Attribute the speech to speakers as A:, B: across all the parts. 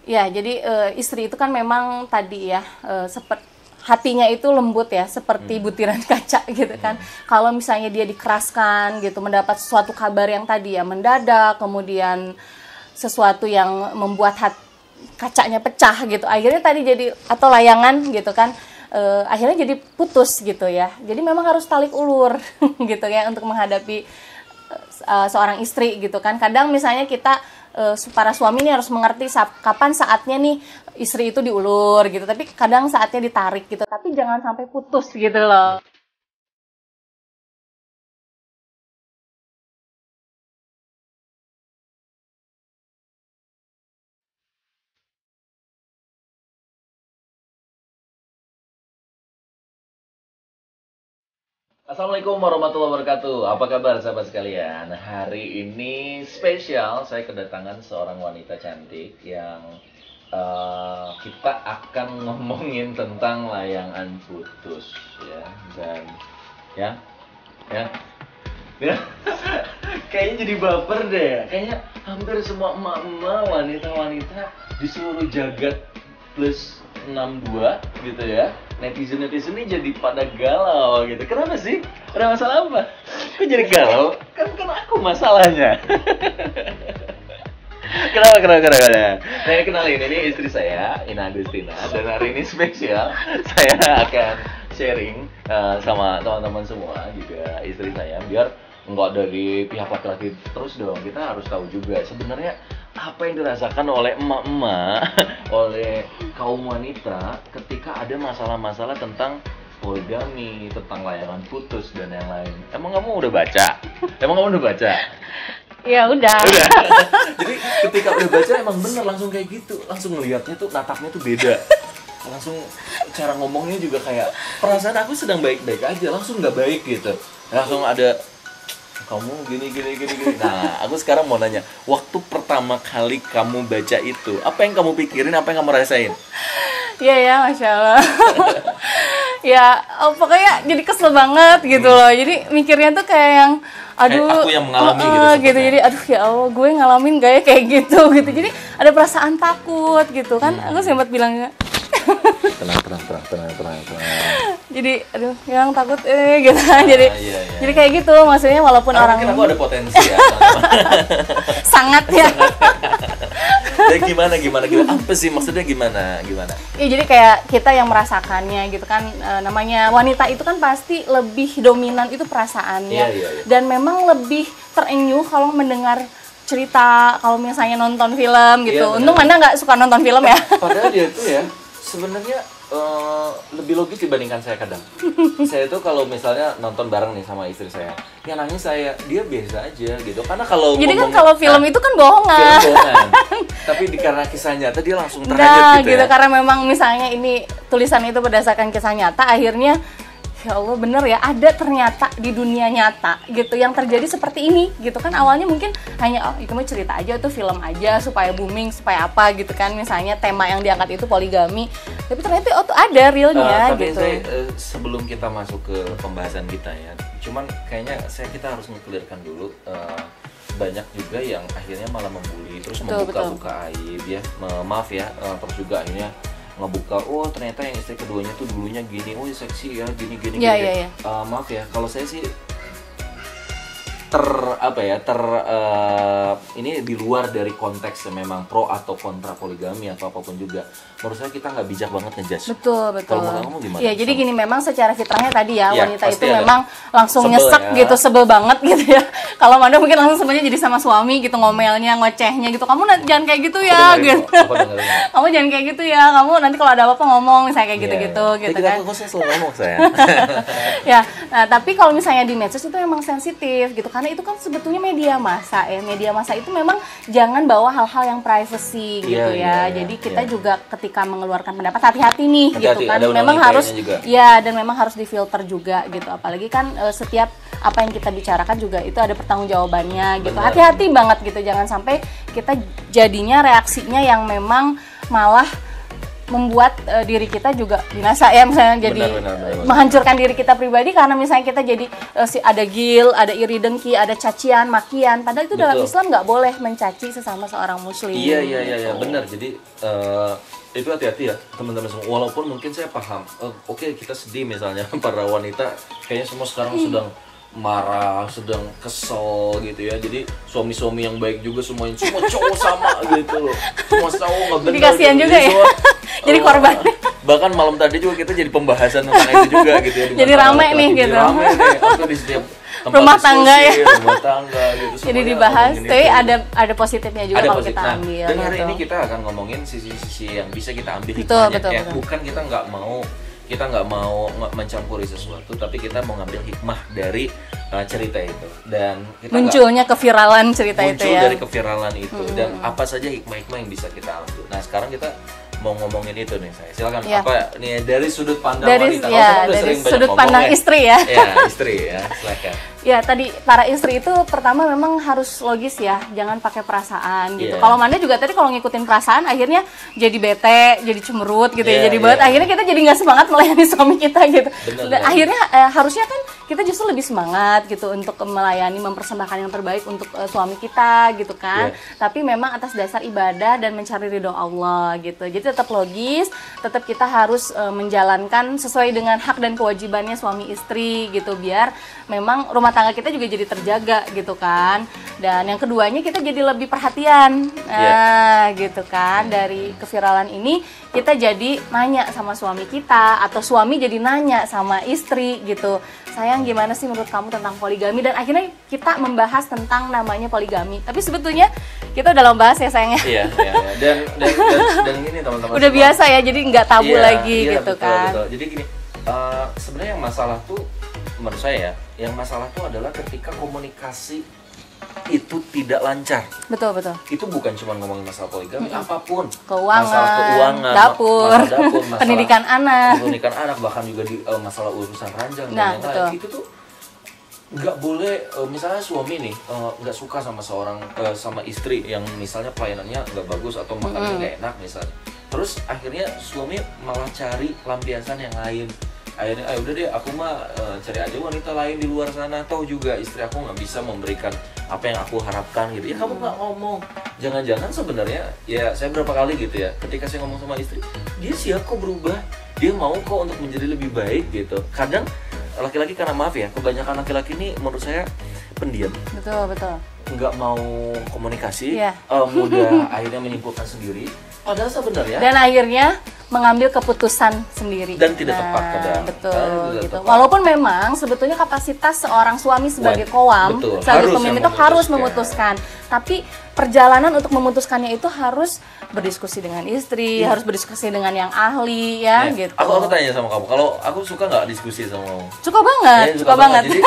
A: Ya, jadi istri itu kan memang tadi ya seperti hatinya itu lembut ya, seperti butiran kaca gitu kan. Kalau misalnya dia dikeraskan gitu, mendapat sesuatu kabar yang tadi ya mendadak, kemudian sesuatu yang membuat kacanya pecah gitu. Akhirnya tadi jadi atau layangan gitu kan. Akhirnya jadi putus gitu ya. Jadi memang harus talik ulur gitu ya untuk menghadapi seorang istri gitu kan. Kadang misalnya kita para suami ini harus mengerti kapan saatnya nih istri itu diulur gitu, tapi kadang saatnya ditarik gitu, tapi jangan sampai putus gitu loh.
B: Assalamualaikum warahmatullahi wabarakatuh. Apa kabar sahabat sekalian? Hari ini spesial, saya kedatangan seorang wanita cantik yang kita akan ngomongin tentang layangan putus ya. Dan ya, ya, ya. Kayaknya jadi baper deh. Kayaknya hampir semua emak-emak, wanita-wanita di seluruh jagat plus 62 gitu ya. Netizen ini jadi pada galau gitu. Kenapa sih? Ada masalah apa? Kok jadi galau? Kan aku masalahnya. Kenapa? Saya kenalin, ini istri saya, Ina Agustina. Dan hari ini spesial, saya akan sharing sama teman-teman semua, juga istri saya. Biar nggak dari pihak laki-laki terus dong, kita harus tahu juga sebenarnya apa yang dirasakan oleh emak-emak, oleh kaum wanita ketika ada masalah-masalah tentang poligami, tentang layangan putus dan yang lain. Emang kamu udah baca? Emang kamu udah baca?
A: Ya udah.
B: Udah. Jadi ketika udah baca emang bener langsung kayak gitu, langsung ngelihatnya tuh natapnya tuh beda. Langsung cara ngomongnya juga kayak perasaan aku sedang baik-baik aja, langsung nggak baik gitu. Langsung ada kamu gini. Nah, aku sekarang mau nanya, waktu pertama kali kamu baca itu, apa yang kamu pikirin, apa yang kamu rasain?
A: Iya ya, Masya Allah. Ya, pokoknya jadi kesel banget gitu loh. Jadi mikirnya tuh kayak yang aduh,
B: aku yang mengalami gitu,
A: gitu. Jadi aduh ya Allah, gue ngalamin gak ya kayak gitu gitu. Jadi ada perasaan takut gitu kan. Aku sempat bilang
B: Tenang.
A: jadi aduh yang takut gitu. Jadi
B: Iya.
A: jadi kayak gitu maksudnya, walaupun orang
B: Mungkin aku ada potensi ya.
A: sangat ya.
B: Ya gimana? Apa sih maksudnya gimana?
A: Ya jadi kayak kita yang merasakannya gitu kan, namanya wanita itu kan pasti lebih dominan itu perasaannya.
B: Iya.
A: Dan memang lebih terenyuh kalau mendengar cerita, kalau misalnya nonton film gitu.
B: Iya,
A: Untung Anda nggak suka nonton film ya.
B: Padahal dia tuh ya sebenarnya lebih logis dibandingkan saya kadang. Saya tuh kalau misalnya nonton bareng nih sama istri saya, yang nangis saya, dia biasa aja gitu. Karena kalau
A: Jadi kan kalau film itu kan bohongan.
B: film bohongan. Tapi karena kisah nyata dia langsung
A: Nah
B: terhanyut
A: gitu,
B: ya.
A: karena memang misalnya ini tulisan itu berdasarkan kisah nyata, akhirnya ya Allah bener ya, ada ternyata di dunia nyata gitu yang terjadi seperti ini gitu kan. Awalnya mungkin hanya itu mah cerita aja, itu film aja supaya booming, supaya apa gitu kan, misalnya tema yang diangkat itu poligami, tapi ternyata tuh ada realnya
B: Tapi
A: gitu.
B: saya, sebelum kita masuk ke pembahasan kita ya, cuman kayaknya kita harus mengklirkan dulu, banyak juga yang akhirnya malah membuli, terus membuka-buka aib ya, maaf ya, terus juga akhirnya ngebuka, oh ternyata yang istri keduanya tuh dulunya gini, oh seksi ya, gini.
A: Iya.
B: Maaf ya, kalau saya sih ini di luar dari konteks memang pro atau kontra poligami atau apapun juga. Menurut saya kita nggak bijak banget ngejudge.
A: Betul.
B: Kalau menurut kamu gimana?
A: Ya jadi gini, memang secara fitrahnya tadi ya,
B: Ya,
A: wanita
B: pasti
A: itu
B: ada.
A: memang langsung
B: Sebel
A: nyesek
B: ya.
A: gitu, sebel banget gitu ya. Kalau Manda mungkin langsung sebenarnya jadi sama suami gitu, ngomelnya, ngocehnya gitu. Kamu jangan kayak gitu ya, gitu.
B: Aku dengerin.
A: Kamu jangan kayak gitu ya. Kamu nanti kalau ada apa-apa ngomong misalnya kayak gitu-gitu gitu kan.
B: Aku selalu ngomong saya.
A: Ya, nah, tapi kalau misalnya di medsos itu memang sensitif gitu, karena itu kan sebetulnya media massa ya. Media massa itu memang jangan bawa hal-hal yang privacy gitu ya.
B: Iya,
A: Jadi kita
B: iya.
A: juga ketika mengeluarkan pendapat hati-hati nih gitu
B: Hati-hati,
A: kan.
B: ada
A: Memang
B: undang-undang
A: harus
B: ITE-nya juga.
A: ya, dan memang harus difilter juga gitu. Apalagi kan setiap apa yang kita bicarakan juga itu ada pertanggungjawabannya gitu.
B: Benar.
A: Hati-hati banget gitu, jangan sampai kita jadinya reaksinya yang memang malah membuat diri kita juga binasa ya, misalnya jadi
B: Benar.
A: menghancurkan diri kita pribadi karena misalnya kita jadi ada gil, ada iri dengki, ada cacian, makian. Padahal itu dalam Islam nggak boleh mencaci sesama seorang muslim.
B: Iya, benar. Jadi itu hati-hati ya teman-teman semua. Walaupun mungkin saya paham, oke, kita sedih misalnya para wanita kayaknya semua sekarang sedang marah, sedang kesel gitu ya. Jadi suami-suami yang baik juga semua cowok sama gitu loh. Semua cowok nggak benar.
A: Jadi kasihan
B: gitu.
A: juga ya. Jadi korban.
B: Bahkan malam tadi juga kita jadi pembahasan tentang itu juga gitu ya.
A: Jadi rame nih gitu.
B: Rame nih. Atau di setiap tempat
A: rumah tangga ya.
B: Rumah tangga gitu.
A: Jadi dibahas, tapi ada positifnya juga kalau kita ambil.
B: Dan hari
A: gitu.
B: ini kita akan ngomongin sisi-sisi yang bisa kita ambil
A: Betul.
B: Bukan kita nggak mau mencampuri sesuatu, tapi kita mau ngambil hikmah dari cerita itu. Dan kita
A: munculnya keviralan cerita itu ya.
B: Muncul dari keviralan itu dan apa saja hikmah-hikmah yang bisa kita ambil. Nah, sekarang kita mau ngomongin itu nih, saya silakan apa nih dari sudut pandang wanita.
A: Dari sudut pandang istri ya.
B: Ya, istri ya, silakan.
A: Ya, tadi para istri itu pertama memang harus logis ya, jangan pakai perasaan gitu. Kalau Manda juga tadi kalau ngikutin perasaan akhirnya jadi bete, jadi cemberut gitu ya, jadi buat akhirnya kita jadi nggak semangat melayani suami kita gitu. Dan akhirnya harusnya kan kita justru lebih semangat gitu untuk melayani, mempersembahkan yang terbaik untuk suami kita gitu kan. Tapi memang atas dasar ibadah dan mencari ridho Allah gitu. Jadi tetap logis, tetap kita harus menjalankan sesuai dengan hak dan kewajibannya suami istri gitu, biar memang rumah tangga kita juga jadi terjaga gitu kan. Dan yang keduanya kita jadi lebih perhatian gitu kan. Dari keviralan ini kita jadi nanya sama suami kita, atau suami jadi nanya sama istri gitu, sayang gimana sih menurut kamu tentang poligami, dan akhirnya kita membahas tentang namanya poligami. Tapi sebetulnya kita udah membahas ya sayangnya.
B: Iya. Dan gini teman-teman,
A: udah biasa ya, jadi nggak tabu lagi gitu
B: betul,
A: kan.
B: betul. Jadi gini, sebenarnya yang masalah tuh menurut saya yang masalah tuh adalah ketika komunikasi itu tidak lancar.
A: Betul.
B: Itu bukan cuma ngomongin masalah poligami, apapun.
A: Masalah keuangan,
B: dapur, masalah
A: pendidikan anak,
B: bahkan juga di masalah urusan ranjang
A: dan
B: lain-lain. Itu tuh nggak boleh, misalnya suami nih nggak suka sama sama istri yang misalnya pelayanannya nggak bagus atau makannya nggak enak misalnya. Terus akhirnya suami malah cari lampiasan yang lain. Akhirnya udah deh, aku mah cari aja wanita lain di luar sana, tahu juga istri aku nggak bisa memberikan apa yang aku harapkan gitu ya. Kamu nggak ngomong, jangan-jangan sebenarnya ya, saya berapa kali gitu ya, ketika saya ngomong sama istri, dia siap kok berubah, dia mau kok untuk menjadi lebih baik gitu. Kadang laki-laki, karena maaf ya, kebanyakan laki-laki ini menurut saya pendiam. Betul. Nggak mau komunikasi, mudah akhirnya menyimpulkan sendiri. Padahal sebenarnya
A: dan akhirnya mengambil keputusan sendiri
B: dan tidak tepat kadang.
A: Betul gitu. Walaupun memang sebetulnya kapasitas seorang suami sebagai kowam, sebagai pemimpin itu harus memutuskan. Tapi perjalanan untuk memutuskannya itu harus berdiskusi dengan istri, harus berdiskusi dengan yang ahli gitu.
B: Aku tanya sama kamu, kalau aku suka nggak diskusi sama kamu?
A: Suka banget.
B: Jadi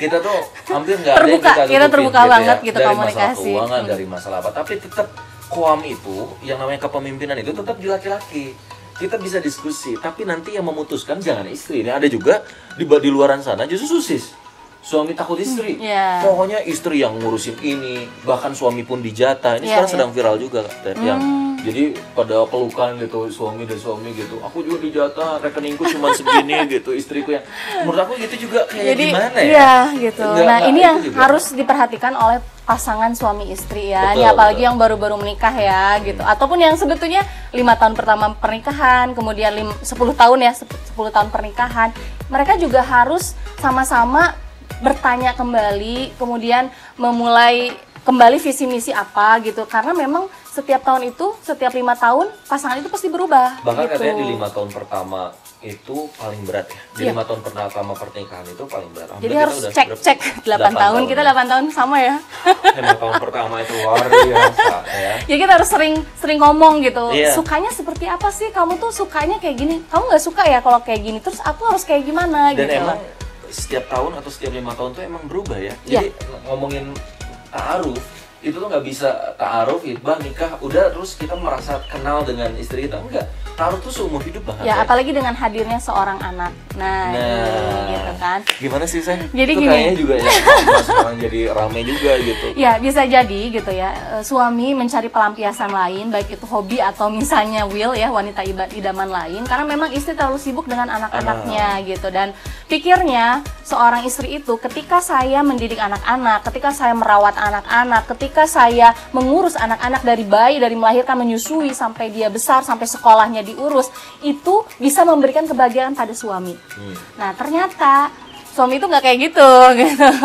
B: kita tuh hampir nggak ada yang
A: kita terbuka
B: gitu
A: banget
B: ya,
A: gitu
B: dari
A: komunikasi.
B: Masalah keuangan, dari masalah apa, tapi tetap koam itu, yang namanya kepemimpinan itu tetap di laki-laki. Kita bisa diskusi, tapi nanti yang memutuskan jangan istri. Ini ada juga di luaran sana justru susis. Suami takut istri. Pokoknya istri yang ngurusin ini, bahkan suami pun dijatah. Ini sekarang sedang viral juga kan. Jadi pada pelukan gitu, suami dan suami gitu. Aku juga dijatah, rekeningku cuma segini gitu, istriku yang. Menurut aku gitu juga kayak gimana ya?
A: Iya gitu. Ini yang harus diperhatikan oleh pasangan suami istri ya. Ini apalagi yang baru-baru menikah ya gitu. Ataupun yang sebetulnya 5 tahun pertama pernikahan, kemudian 10 tahun ya, 10 tahun pernikahan. Mereka juga harus sama-sama bertanya kembali, kemudian memulai kembali visi misi apa gitu, karena memang setiap tahun itu, setiap 5 tahun pasangan itu pasti berubah.
B: Bahkan
A: gitu.
B: katanya di 5 tahun pertama itu paling berat ya. Di 5 tahun pertama pernikahan itu paling berat.
A: Jadi harus cek 8 tahun. Kita 8 tahun sama ya.
B: 5 tahun pertama itu luar biasa ya.
A: Ya kita harus sering ngomong gitu. Sukanya seperti apa sih? Kamu tuh sukanya kayak gini. Kamu nggak suka ya kalau kayak gini. Terus aku harus kayak gimana
B: dan
A: gitu.
B: Emang setiap tahun atau setiap 5 tahun tuh emang berubah ya. Jadi ngomongin ta'aruf itu tuh nggak bisa ta'aruf, hitbah, nikah, udah terus kita merasa kenal dengan istri kita. Enggak, ta'aruf tuh seumur hidup bahkan.
A: Ya, apalagi dengan hadirnya seorang anak. Nah, gitu kan.
B: Gimana sih, saya?
A: Jadi
B: itu
A: gini.
B: kayaknya juga yang sekarang jadi rame juga gitu.
A: Ya, bisa jadi gitu ya. Suami mencari pelampiasan lain, baik itu hobi atau misalnya will ya, wanita idaman lain, karena memang istri terlalu sibuk dengan anak-anaknya gitu. Dan pikirnya seorang istri itu ketika saya mendidik anak-anak, ketika saya merawat anak-anak, ketika saya mengurus anak-anak dari bayi, dari melahirkan, menyusui sampai dia besar, sampai sekolahnya diurus, itu bisa memberikan kebahagiaan pada suami. Nah, ternyata suami itu nggak kayak gitu.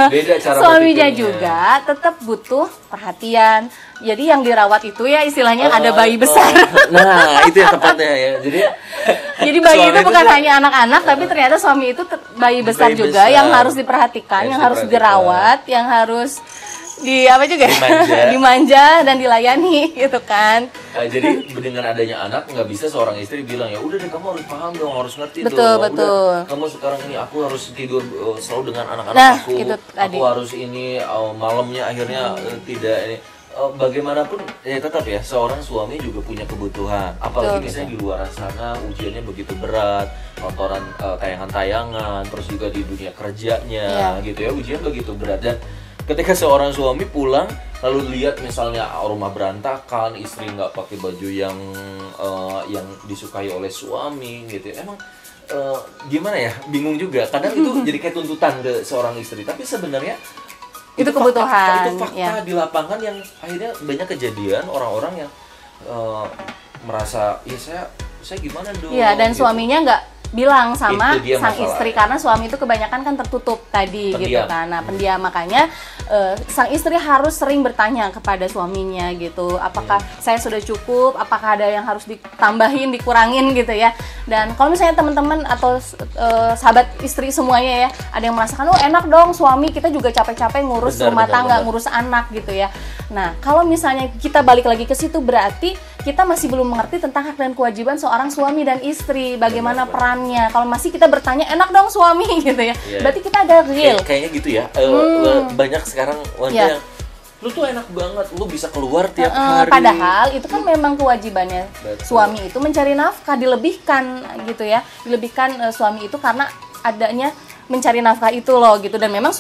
B: Beda cara
A: Suaminya
B: berpikirnya.
A: juga tetap butuh perhatian. Jadi yang dirawat itu ya istilahnya ada bayi besar.
B: Nah, itu yang tepatnya ya.
A: Jadi bayi
B: suami
A: itu bukan
B: juga-
A: hanya anak-anak, tapi ternyata suami itu bayi besar
B: Bayi
A: juga
B: besar.
A: yang harus diperhatikan, yang harus dirawat, yang harus
B: Dimanja.
A: dimanja dan dilayani gitu kan.
B: Jadi dengan adanya anak nggak bisa seorang istri bilang ya udah deh kamu harus paham dong, harus ngerti
A: Betul,
B: dong.
A: betul.
B: Udah, kamu sekarang ini aku harus tidur selalu dengan anak-anak
A: Nah,
B: aku.
A: itu tadi.
B: Aku harus ini malamnya akhirnya tidak ini. Bagaimanapun ya tetap ya seorang suami juga punya kebutuhan. Apalagi
A: Betul,
B: misalnya di luar sana ujiannya begitu berat, tontonan tayangan-tayangan, terus juga di dunia kerjanya gitu ya ujian begitu berat. Dan ketika seorang suami pulang lalu lihat misalnya rumah berantakan, istri nggak pakai baju yang disukai oleh suami gitu ya. Emang gimana ya, bingung juga. Kadang itu jadi kayak tuntutan ke seorang istri, tapi sebenarnya
A: Itu kebutuhan,
B: itu fakta
A: ya.
B: di lapangan yang akhirnya banyak kejadian orang-orang yang merasa ya saya gimana dong.
A: Iya, dan
B: gitu.
A: suaminya nggak bilang sama
B: Itu dia
A: sang
B: masalahnya.
A: istri, karena suami itu kebanyakan kan tertutup tadi gitu
B: Pendiam.
A: kan. Nah, pendiam, makanya sang istri harus sering bertanya kepada suaminya gitu, apakah saya sudah cukup, apakah ada yang harus ditambahin, dikurangin gitu ya. Dan kalau misalnya teman-teman atau sahabat istri semuanya ya, ada yang merasakan oh enak dong suami kita juga capek-capek ngurus
B: Benar,
A: rumah
B: benar,
A: tangga,
B: benar.
A: ngurus anak gitu ya. Nah, kalau misalnya kita balik lagi ke situ, berarti kita masih belum mengerti tentang hak dan kewajiban seorang suami dan istri, bagaimana
B: Benar,
A: perannya. Kalau masih kita bertanya enak dong suami gitu ya,
B: Iya.
A: berarti kita ada real.
B: Kayaknya gitu ya. Banyak sekarang wanita
A: Iya.
B: yang lu tuh enak banget, lu bisa keluar tiap hari.
A: Padahal itu kan memang kewajibannya
B: Betul.
A: suami itu mencari nafkah, dilebihkan gitu ya, dilebihkan suami itu karena adanya mencari nafkah itu loh gitu. Dan memang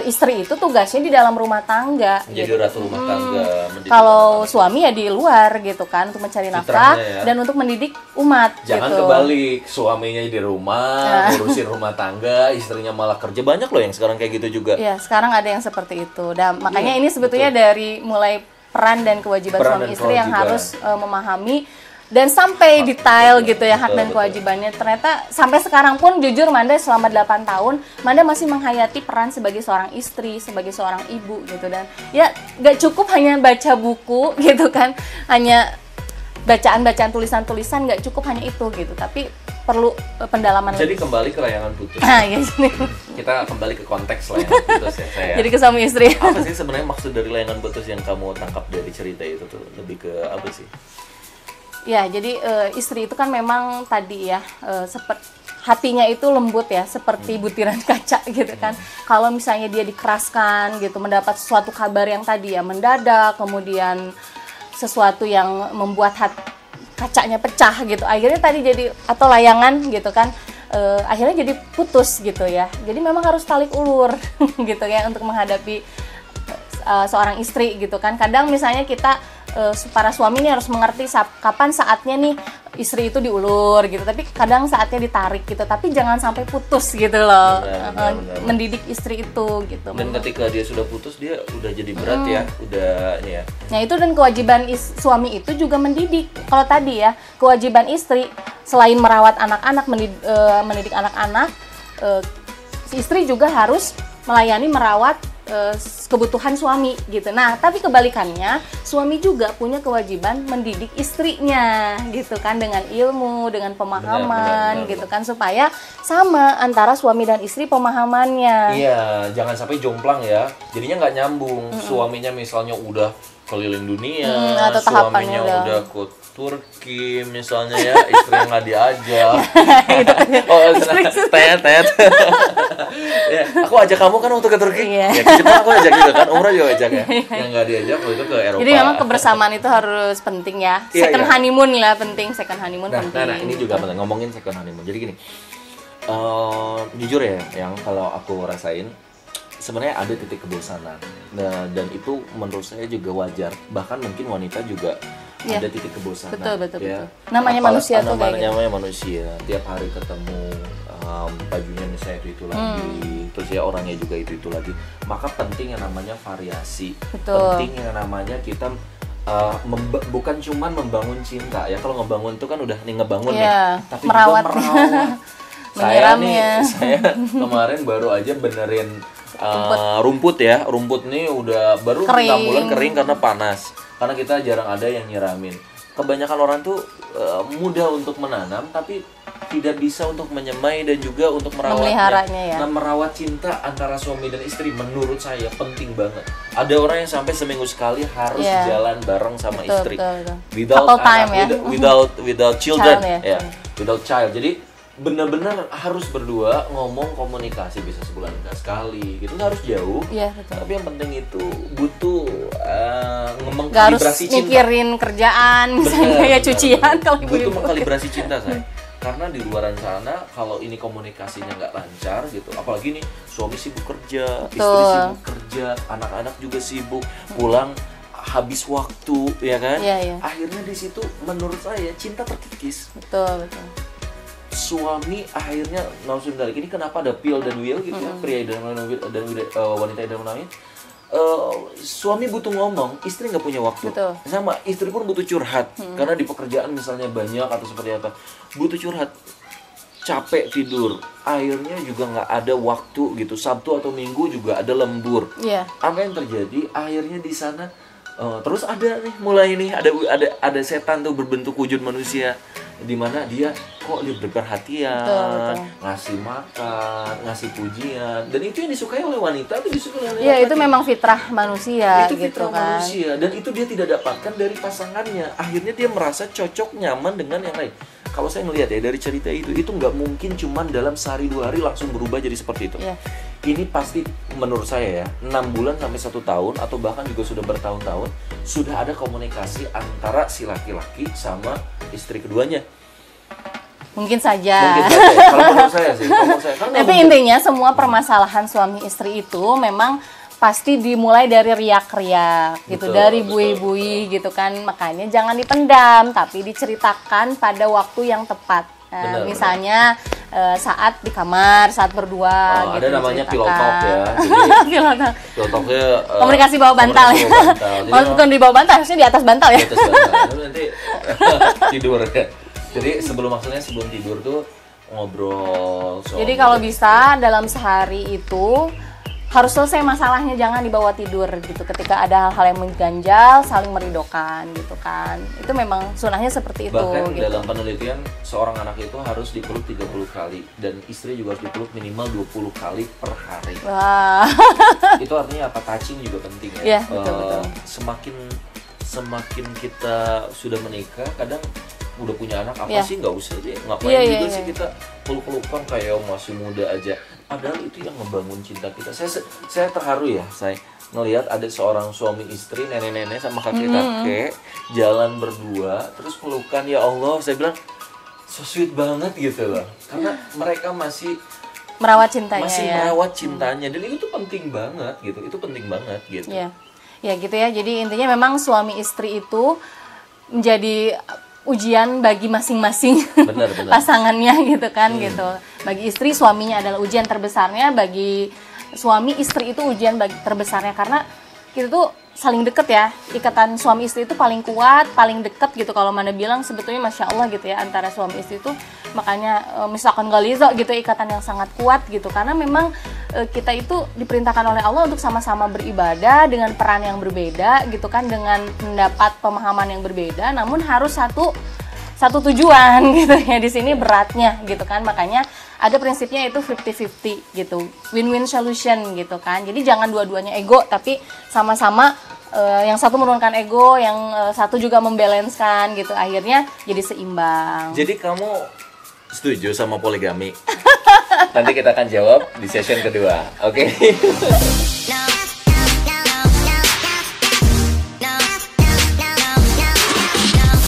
A: istri itu tugasnya di dalam rumah tangga
B: Jadi
A: gitu.
B: ratu rumah tangga. mendidik
A: Kalau
B: anak-anak.
A: suami ya di luar gitu kan untuk mencari nafkah
B: Fitrahnya ya.
A: dan untuk mendidik umat.
B: Jangan
A: gitu.
B: kebalik, suaminya di rumah, ngurusin rumah tangga, istrinya malah kerja. Banyak loh yang sekarang kayak gitu juga.
A: Iya, sekarang ada yang seperti itu. Dan makanya
B: Iya,
A: ini sebetulnya dari mulai peran dan kewajiban
B: Peran
A: suami
B: dan
A: istri yang
B: kewajiban.
A: harus memahami dan sampai detail gitu ya hak dan
B: betul.
A: kewajibannya. Ternyata sampai sekarang pun jujur Manda selama 8 tahun Manda masih menghayati peran sebagai seorang istri, sebagai seorang ibu gitu. Dan ya gak cukup hanya baca buku gitu kan, hanya bacaan-bacaan tulisan-tulisan, gak cukup hanya itu gitu, tapi perlu pendalaman
B: Jadi
A: lebih.
B: kembali ke layangan putus.
A: Nah, ya,
B: Kita kembali ke konteks layangan putus ya saya.
A: jadi ke suami istri.
B: Apa sih sebenarnya maksud dari layangan putus yang kamu tangkap dari cerita itu tuh? Lebih ke apa sih?
A: Ya, jadi istri itu kan memang tadi ya hatinya itu lembut ya, seperti butiran kaca gitu kan. Kalau misalnya dia dikeraskan gitu, mendapat sesuatu kabar yang tadi ya mendadak, kemudian sesuatu yang membuat kacanya pecah gitu, akhirnya tadi jadi atau layangan gitu kan, akhirnya jadi putus gitu ya. Jadi memang harus tarik ulur gitu ya untuk menghadapi seorang istri gitu kan. Kadang misalnya kita para suami ini harus mengerti kapan saatnya nih istri itu diulur gitu, tapi kadang saatnya ditarik gitu, tapi jangan sampai putus gitu loh.
B: Benar.
A: Mendidik istri itu gitu.
B: Dan ketika dia sudah putus, dia udah jadi berat ya, udah ini ya.
A: Nah itu, dan kewajiban suami itu juga mendidik. Kalau tadi ya kewajiban istri selain merawat anak-anak, mendidik anak-anak, si istri juga harus melayani, merawat kebutuhan suami gitu. Nah, tapi kebalikannya, suami juga punya kewajiban mendidik istrinya gitu kan, dengan ilmu, dengan pemahaman
B: Benar.
A: gitu kan, supaya sama antara suami dan istri pemahamannya.
B: Iya, jangan sampai jomplang ya. Jadinya nggak nyambung. Suaminya misalnya udah keliling dunia,
A: atau tahapannya
B: suaminya
A: udah
B: udah Turki misalnya ya, istri yang nggak diajak.
A: Itu
B: Tet. Ya, aku ajak kamu kan waktu ke Turki.
A: Iya.
B: Ya ke Jepang aku ajak juga kan, umrah juga ajak ya. Yang nggak diajak waktu itu ke Eropa.
A: Jadi memang kebersamaan itu harus penting ya.
B: Iya,
A: Second
B: iya.
A: honeymoon lah penting, second honeymoon penting.
B: Nah, ini juga penting ngomongin second honeymoon. Jadi gini, jujur ya, yang kalau aku rasain sebenarnya ada titik kebosanan. Nah, dan itu menurut saya juga wajar. Bahkan mungkin wanita juga
A: Iya.
B: ada titik kebosanan.
A: Betul.
B: Ya.
A: Namanya manusia tuh kayak gitu.
B: Namanya manusia. Tiap hari ketemu, bajunya misalnya itu lagi, terus ya orangnya juga itu lagi. Maka penting yang namanya variasi.
A: Betul.
B: Penting yang namanya kita bukan cuman membangun cinta ya. Kalau ngebangun itu kan udah nih ngebangun
A: Iya,
B: nih, tapi
A: merawat.
B: juga merawat.
A: Menyiramnya.
B: Saya kemarin baru aja benerin rumput ya. Rumput nih udah baru 6 bulan kering karena panas. Karena kita jarang ada yang nyiramin. Kebanyakan orang tuh mudah untuk menanam tapi tidak bisa untuk menyemai dan juga untuk merawatnya.
A: Memeliharanya ya.
B: Nah, merawat cinta antara suami dan istri menurut saya penting banget. Ada orang yang sampai seminggu sekali harus jalan bareng sama istri.
A: Betul.
B: Without
A: Couple time
B: anak,
A: ya.
B: without children
A: Child ya.
B: without child. Jadi benar-benar harus berdua ngomong komunikasi, bisa sebulan sekali gitu, nggak harus jauh.
A: Iya, betul.
B: Tapi yang penting itu butuh
A: Gak harus
B: mengkalibrasi cinta.
A: mikirin kerjaan misalnya ya cucian kalau
B: butuh
A: ibu-ibu.
B: mengkalibrasi cinta saya. Karena di luaran sana kalau ini komunikasinya nggak lancar gitu, apalagi nih suami sibuk kerja, istri sibuk kerja, anak-anak juga sibuk, pulang habis waktu ya kan.
A: Iya.
B: Akhirnya di situ menurut saya cinta terkikis.
A: Betul.
B: Suami akhirnya nausudar ini kenapa ada Phil dan Will gitu ya, pria dan wanita yang lain. Suami butuh ngomong, istri nggak punya waktu.
A: Betul.
B: Sama istri pun butuh curhat karena di pekerjaan misalnya banyak atau seperti apa, butuh curhat, capek tidur, akhirnya juga nggak ada waktu gitu. Sabtu atau Minggu juga ada lembur.
A: Iya.
B: Apa yang terjadi? Akhirnya di sana terus ada nih mulai nih ada setan tuh berbentuk wujud manusia, di mana dia kok dia perhatian,
A: betul.
B: ngasih makan, ngasih pujian, dan itu yang disukai oleh wanita atau disukai oleh
A: Iya,
B: laki-laki?
A: itu memang fitrah manusia
B: Itu
A: gitu
B: fitrah
A: kan.
B: manusia, dan itu dia tidak dapatkan dari pasangannya. Akhirnya dia merasa cocok, nyaman dengan yang lain. Kalau saya melihat ya dari cerita itu nggak mungkin cuman dalam sehari 2 hari langsung berubah jadi seperti itu.
A: Iya.
B: Ini pasti menurut saya ya 6 bulan sampai 1 tahun atau bahkan juga sudah bertahun-tahun sudah ada komunikasi antara si laki-laki sama istri keduanya.
A: Mungkin saja.
B: Kalau menurut saya sih, karena
A: Tapi intinya semua permasalahan suami istri itu memang pasti dimulai dari riak-riak gitu,
B: Betul,
A: dari
B: betul.
A: bui-bui gitu kan. Makanya jangan dipendam, tapi diceritakan pada waktu yang tepat. Nah,
B: Benar,
A: misalnya saat di kamar, saat berdua gitu.
B: ada namanya pillow
A: diceritakan.
B: talk ya.
A: Pillow talk.
B: Pillow talknya
A: Komunikasi bawah bantal ya.
B: Jadi
A: Bukan di bawah bantal, harusnya di atas bantal ya.
B: di atas bantal. Lalu nanti tidur ya. Jadi sebelum tidur tuh ngobrol.
A: Jadi kalau bisa dalam sehari itu harus selesai masalahnya, jangan dibawa tidur gitu. Ketika ada hal-hal yang mengganjal, saling meridokan gitu kan. Itu memang sunahnya seperti itu.
B: Bahkan
A: gitu.
B: dalam penelitian seorang anak itu harus dipeluk 30 kali dan istri juga harus dipeluk minimal 20 kali per hari.
A: Wah.
B: Itu artinya apa? Touching juga penting ya.
A: Iya, betul.
B: Semakin kita sudah menikah, kadang udah punya anak apa
A: Iya.
B: sih, nggak usah deh, ngapain
A: Iya,
B: juga
A: iya,
B: sih
A: iya.
B: kita peluk-pelukan kayak masih muda aja. Padahal itu yang ngebangun cinta kita. Saya terharu ya, saya ngelihat ada seorang suami istri, nenek-nenek sama kakek-kakek jalan berdua terus pelukan, ya Allah, saya bilang so sweet banget gitu loh. Karena mereka masih
A: Merawat cintanya ya.
B: merawat cintanya, dan itu penting banget gitu. Itu penting banget gitu.
A: Iya. Ya gitu ya. Jadi intinya memang suami istri itu menjadi ujian bagi masing-masing
B: Benar.
A: pasangannya gitu kan gitu. Bagi istri, suaminya adalah ujian terbesarnya. Bagi suami, istri itu ujian terbesarnya, karena kita tuh saling deket ya. Ikatan suami istri itu paling kuat, paling deket gitu. Kalau mana bilang sebetulnya Masya Allah gitu ya, antara suami istri itu makanya misalkan galizo gitu, ikatan yang sangat kuat gitu. Karena memang kita itu diperintahkan oleh Allah untuk sama-sama beribadah dengan peran yang berbeda gitu kan, dengan mendapat pemahaman yang berbeda, namun harus satu tujuan gitu ya. Di sini beratnya gitu kan. Makanya ada prinsipnya itu 50-50 gitu. Win-win solution gitu kan. Jadi jangan dua-duanya ego, tapi sama-sama yang satu menurunkan ego, yang satu juga membalanskan gitu. Akhirnya jadi seimbang.
B: Jadi kamu setuju sama poligami? Nanti kita akan jawab di session kedua. Oke.